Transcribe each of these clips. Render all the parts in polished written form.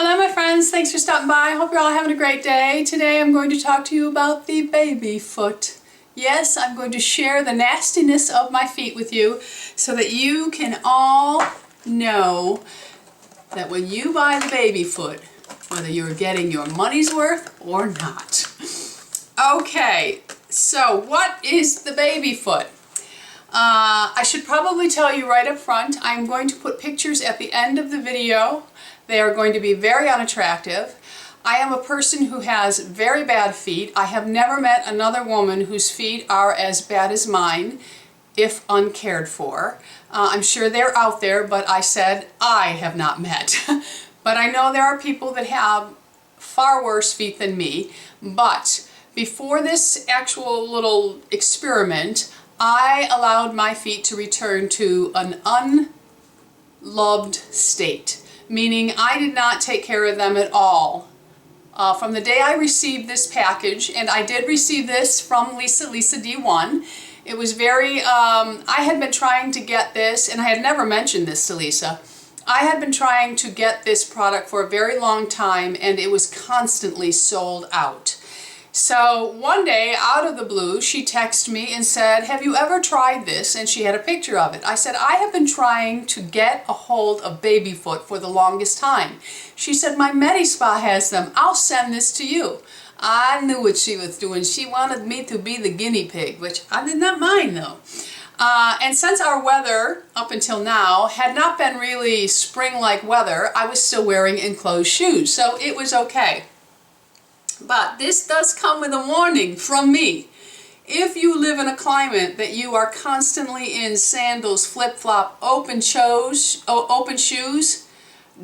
Hello my friends, thanks for stopping by. I hope you're all having a great day. Today I'm going to talk to you about the baby foot. Yes, I'm going to share the nastiness of my feet with you so that you can all know that when you buy the baby foot, whether you're getting your money's worth or not. Okay, so what is the baby foot? I should probably tell you right up front, I'm going to put pictures at the end of the video. They are going to be very unattractive. I am a person who has very bad feet. I have never met another woman whose feet are as bad as mine, if uncared for. I'm sure they're out there, but I said I have not met. But I know there are people that have far worse feet than me. But before this actual little experiment, I allowed my feet to return to an unloved state. Meaning I did not take care of them at all. From the day I received this package, and I did receive this from Lisa D1, it was very, I had been trying to get this, and I had never mentioned this to Lisa. I had been trying to get this product for a very long time, and it was constantly sold out. So one day, out of the blue, she texted me and said, "Have you ever tried this?" And she had a picture of it. I said, "I have been trying to get a hold of baby foot for the longest time." She said, "My Medi-Spa has them. I'll send this to you." I knew what she was doing. She wanted me to be the guinea pig, which I did not mind though. And since our weather, up until now, had not been really spring-like weather, I was still wearing enclosed shoes, so it was okay. But this does come with a warning from me. If you live in a climate that you are constantly in sandals, flip-flop, open shoes,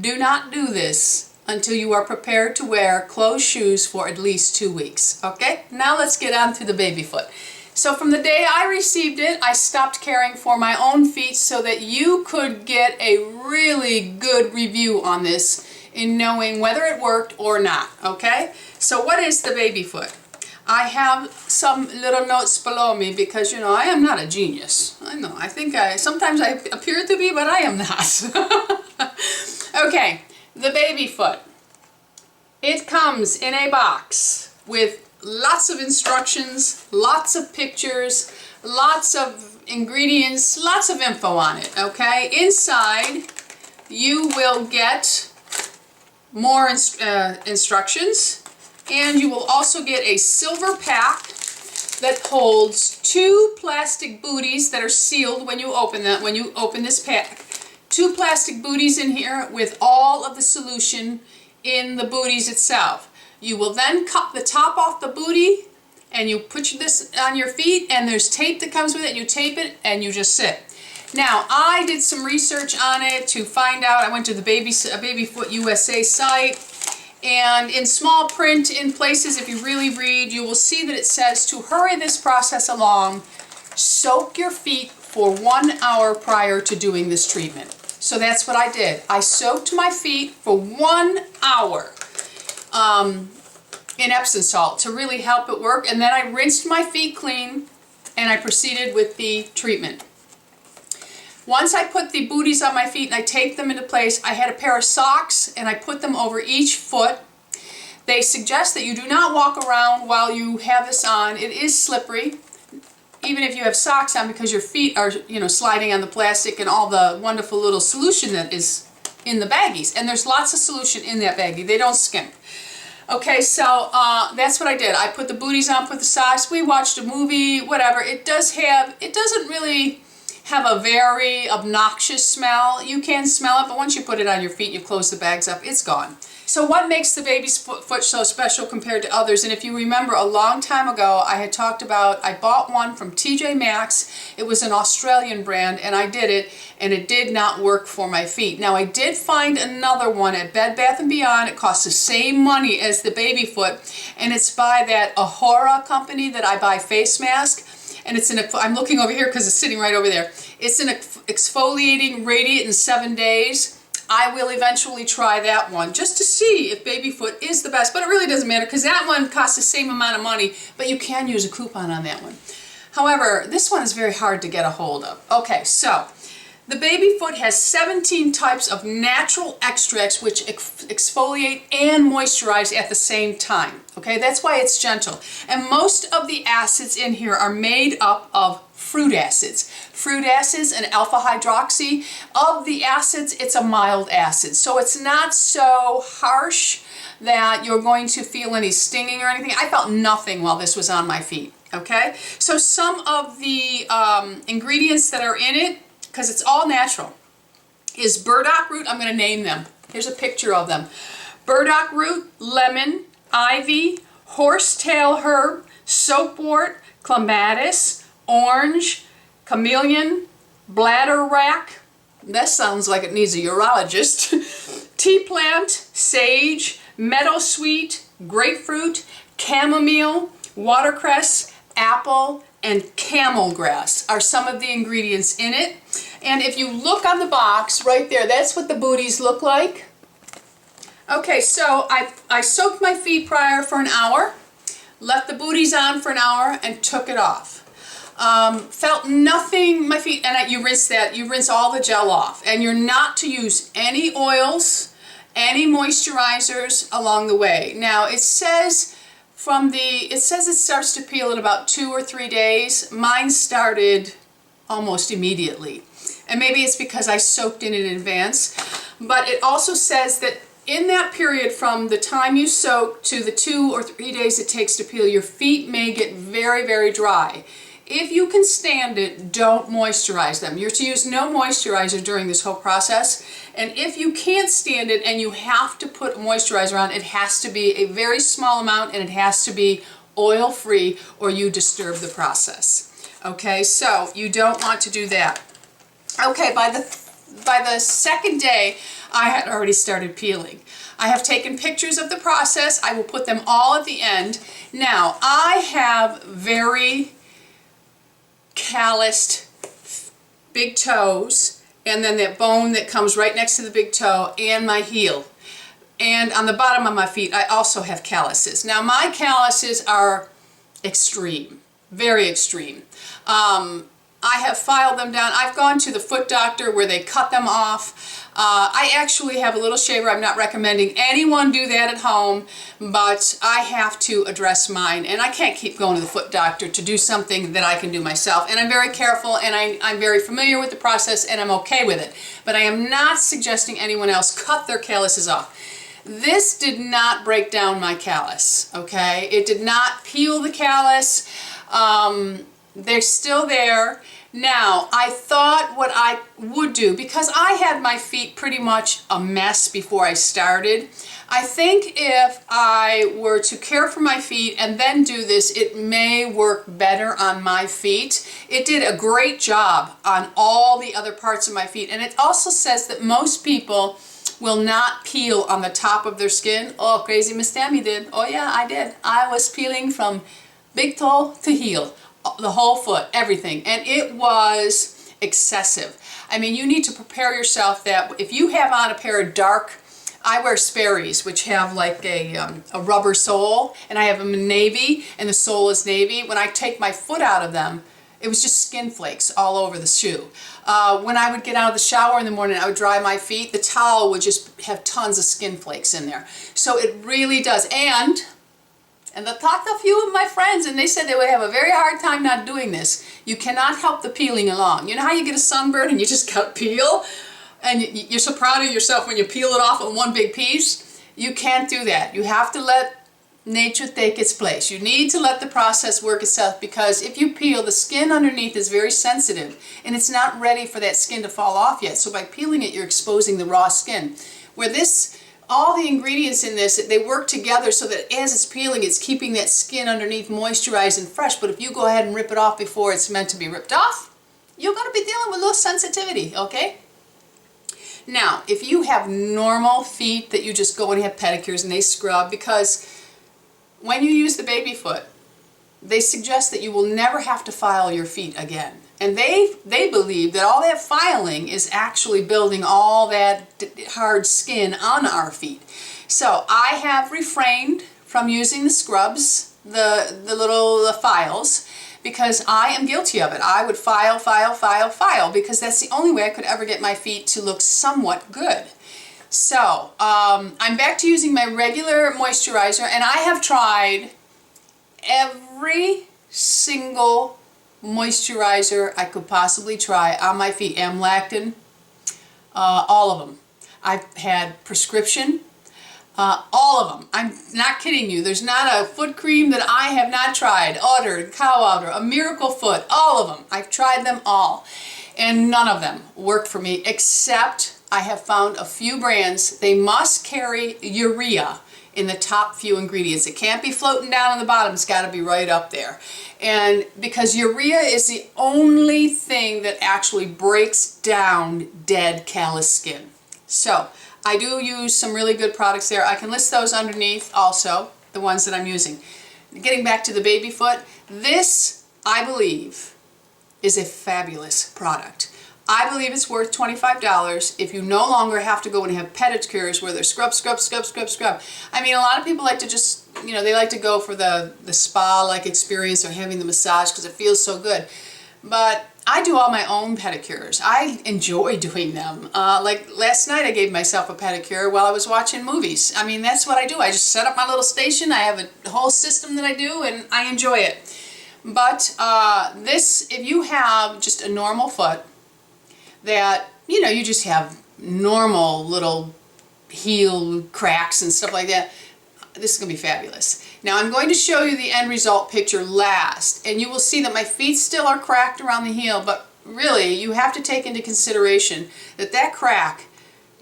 do not do this until you are prepared to wear closed shoes for at least 2 weeks. Okay? Now let's get on to the baby foot. So from the day I received it, I stopped caring for my own feet so that you could get a really good review on this in knowing whether it worked or not. Okay? So what is the baby foot? I have some little notes below me because, you know, I am not a genius. I know, sometimes I appear to be, but I am not. Okay, the baby foot. It comes in a box with lots of instructions, lots of pictures, lots of ingredients, lots of info on it, okay? Inside, you will get more instructions. And you will also get a silver pack that holds 2 plastic booties that are sealed when you open this pack. 2 plastic booties in here with all of the solution in the booties itself. You will then cut the top off the booty and you put this on your feet, and there's tape that comes with it. You tape it and you just sit. Now, I did some research on it to find out. I went to the Baby Foot USA site. And in small print, in places, if you really read, you will see that it says to hurry this process along, soak your feet for 1 hour prior to doing this treatment. So that's what I did. I soaked my feet for 1 hour in Epsom salt to really help it work. And then I rinsed my feet clean and I proceeded with the treatment. Once I put the booties on my feet and I taped them into place, I had a pair of socks and I put them over each foot. They suggest that you do not walk around while you have this on. It is slippery, even if you have socks on, because your feet are, you know, sliding on the plastic and all the wonderful little solution that is in the baggies. And there's lots of solution in that baggie. They don't skimp. Okay, so that's what I did. I put the booties on, put the socks. We watched a movie, whatever. It doesn't really have a very obnoxious smell. You can smell it, but once you put it on your feet and you close the bags up, it's gone. So what makes the baby's foot so special compared to others? And if you remember, a long time ago, I had talked about, I bought one from TJ Maxx. It was an Australian brand, and I did it, and it did not work for my feet. Now, I did find another one at Bed Bath & Beyond. It costs the same money as the baby foot, and it's by that Hoola company that I buy face mask. And it's I'm looking over here because it's sitting right over there. It's an exfoliating radiant in 7 days. I will eventually try that one just to see if baby foot is the best, but it really doesn't matter because that one costs the same amount of money, but you can use a coupon on that one. However, this one is very hard to get a hold of. Okay, so The baby foot has 17 types of natural extracts which exfoliate and moisturize at the same time. Okay, that's why it's gentle. And most of the acids in here are made up of fruit acids. Fruit acids and alpha hydroxy. Of the acids, it's a mild acid. So it's not so harsh that you're going to feel any stinging or anything. I felt nothing while this was on my feet. Okay, so some of the ingredients that are in it, because it's all natural, is burdock root. I'm going to name them. Here's a picture of them. Burdock root, lemon, ivy, horsetail herb, soapwort, clematis, orange, chameleon, bladderwrack. That sounds like it needs a urologist. Tea plant, sage, meadowsweet, grapefruit, chamomile, watercress, apple, and camel grass are some of the ingredients in it. And if you look on the box right there, that's what the booties look like. Okay, so I soaked my feet prior for an hour, left the booties on for an hour, and took it off. Felt nothing, my feet, and you rinse all the gel off. And you're not to use any oils, any moisturizers along the way. Now it says it starts to peel in about 2 or 3 days. Mine started almost immediately. And maybe it's because I soaked in advance. But it also says that in that period from the time you soak to the 2 or 3 days it takes to peel, your feet may get very, very dry. If you can stand it, don't moisturize them. You're to use no moisturizer during this whole process. And if you can't stand it and you have to put moisturizer on, it has to be a very small amount and it has to be oil-free or you disturb the process. Okay, so you don't want to do that. Okay, by the second day, I had already started peeling. I have taken pictures of the process. I will put them all at the end. Now, I have very calloused big toes, and then that bone that comes right next to the big toe and my heel. And on the bottom of my feet, I also have calluses. Now, my calluses are extreme, very extreme. I have filed them down. I've gone to the foot doctor where they cut them off. I actually have a little shaver. I'm not recommending anyone do that at home, but I have to address mine, and I can't keep going to the foot doctor to do something that I can do myself. And I'm very careful, and I'm very familiar with the process, and I'm okay with it. But I am not suggesting anyone else cut their calluses off. This did not break down my callus, okay? It did not peel the callus. They're still there. Now, I thought what I would do, because I had my feet pretty much a mess before I started, I think if I were to care for my feet and then do this, it may work better on my feet. It did a great job on all the other parts of my feet, and it also says that most people will not peel on the top of their skin. Oh, crazy Miss Tammy did. Oh yeah, I did. I was peeling from big toe to heel. The whole foot, everything, and it was excessive. I mean, you need to prepare yourself that if you have on a pair of dark, I wear Sperry's, which have like a rubber sole, and I have them in navy, and the sole is navy. When I take my foot out of them, it was just skin flakes all over the shoe. When I would get out of the shower in the morning, I would dry my feet, the towel would just have tons of skin flakes in there. So it really does. And I talked to a few of my friends, and they said they would have a very hard time not doing this. You cannot help the peeling along. You know how you get a sunburn and you just got peel? And you're so proud of yourself when you peel it off in one big piece? You can't do that. You have to let nature take its place. You need to let the process work itself, because if you peel, the skin underneath is very sensitive, and it's not ready for that skin to fall off yet. So by peeling it, you're exposing the raw skin. Where this, all the ingredients in this, they work together so that as it's peeling, it's keeping that skin underneath moisturized and fresh. But if you go ahead and rip it off before it's meant to be ripped off, you're going to be dealing with a little sensitivity, okay? Now, if you have normal feet that you just go and have pedicures and they scrub, because when you use the baby foot, they suggest that you will never have to file your feet again. And they believe that all that filing is actually building all that hard skin on our feet. So I have refrained from using the scrubs, the little files, because I am guilty of it. I would file, because that's the only way I could ever get my feet to look somewhat good. So, I'm back to using my regular moisturizer, and I have tried every single moisturizer I could possibly try on my feet. Amlactin, all of them. I've had prescription, all of them. I'm not kidding you. There's not a foot cream that I have not tried. Udder, Cow Udder, a Miracle Foot, all of them. I've tried them all, and none of them work for me, except I have found a few brands. They must carry urea in the top few ingredients. It can't be floating down on the bottom. It's got to be right up there. And because urea is the only thing that actually breaks down dead, callous skin. So I do use some really good products there. I can list those underneath also, the ones that I'm using. Getting back to the baby foot, this, I believe, is a fabulous product. I believe it's worth $25 if you no longer have to go and have pedicures where they're scrub. I mean, a lot of people like to just, you know, they like to go for the spa-like experience or having the massage because it feels so good. But I do all my own pedicures. I enjoy doing them. Like last night I gave myself a pedicure while I was watching movies. I mean, that's what I do. I just set up my little station. I have a whole system that I do, and I enjoy it. But this, if you have just a normal foot, that, you know, you just have normal little heel cracks and stuff like that, this is going to be fabulous. Now I'm going to show you the end result picture last, and you will see that my feet still are cracked around the heel, but really you have to take into consideration that that crack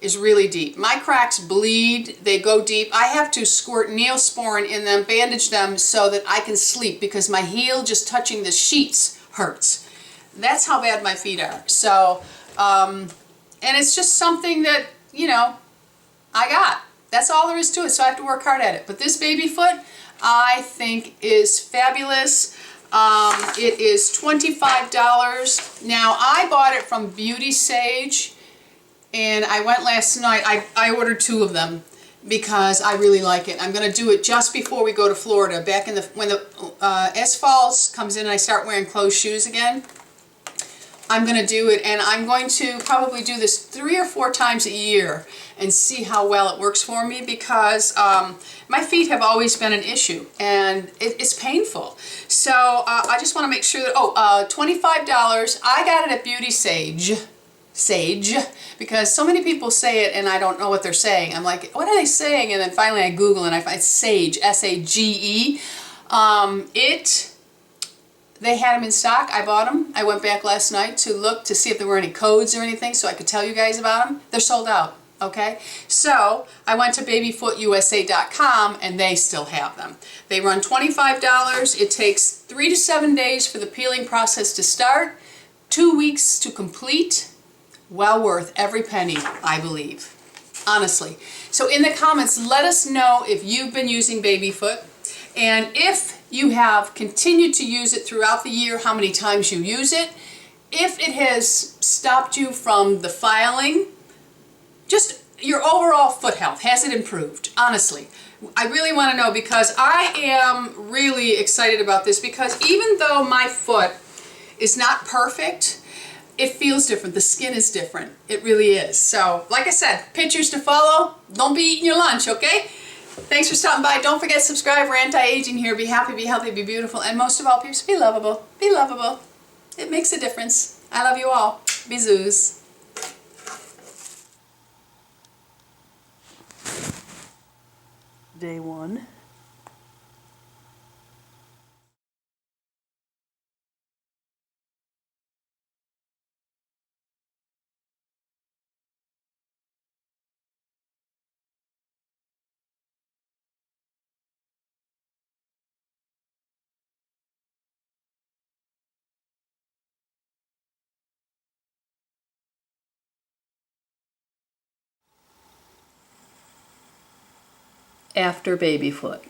is really deep. My cracks bleed, they go deep. I have to squirt Neosporin in them, bandage them so that I can sleep because my heel just touching the sheets hurts. That's how bad my feet are. So, and it's just something that, you know, I got. That's all there is to it, so I have to work hard at it. But this baby foot, I think, is fabulous. It is $25. Now, I bought it from Beauty Sage, and I went last night. I ordered 2 of them because I really like it. I'm going to do it just before we go to Florida, back in when the fall comes in and I start wearing closed shoes again. I'm going to do it, and I'm going to probably do this 3 or 4 times a year and see how well it works for me, because my feet have always been an issue and it's painful. So I just want to make sure that, $25, I got it at Beauty Sage, because so many people say it and I don't know what they're saying. I'm like, what are they saying? And then finally I Google and I find Sage, S-A-G-E. They had them in stock. I bought them. I went back last night to look to see if there were any codes or anything so I could tell you guys about them. They're sold out, okay? So I went to babyfootusa.com and they still have them. They run $25. It takes 3 to 7 days for the peeling process to start, 2 weeks to complete. Well worth every penny, I believe. Honestly. So in the comments, let us know if you've been using baby foot, and if you have continued to use it throughout the year, how many times you use it, if it has stopped you from the filing, just your overall foot health, has it improved? Honestly, I really want to know, because I am really excited about this, because even though my foot is not perfect, it feels different. The skin is different. It really is. So, like I said, pictures to follow. Don't be eating your lunch, okay? Thanks for stopping by. Don't forget to subscribe. We're anti-aging here. Be happy, be healthy, be beautiful, and most of all, peeps, be lovable. Be lovable. It makes a difference. I love you all. Bisous. Day 1. After baby foot.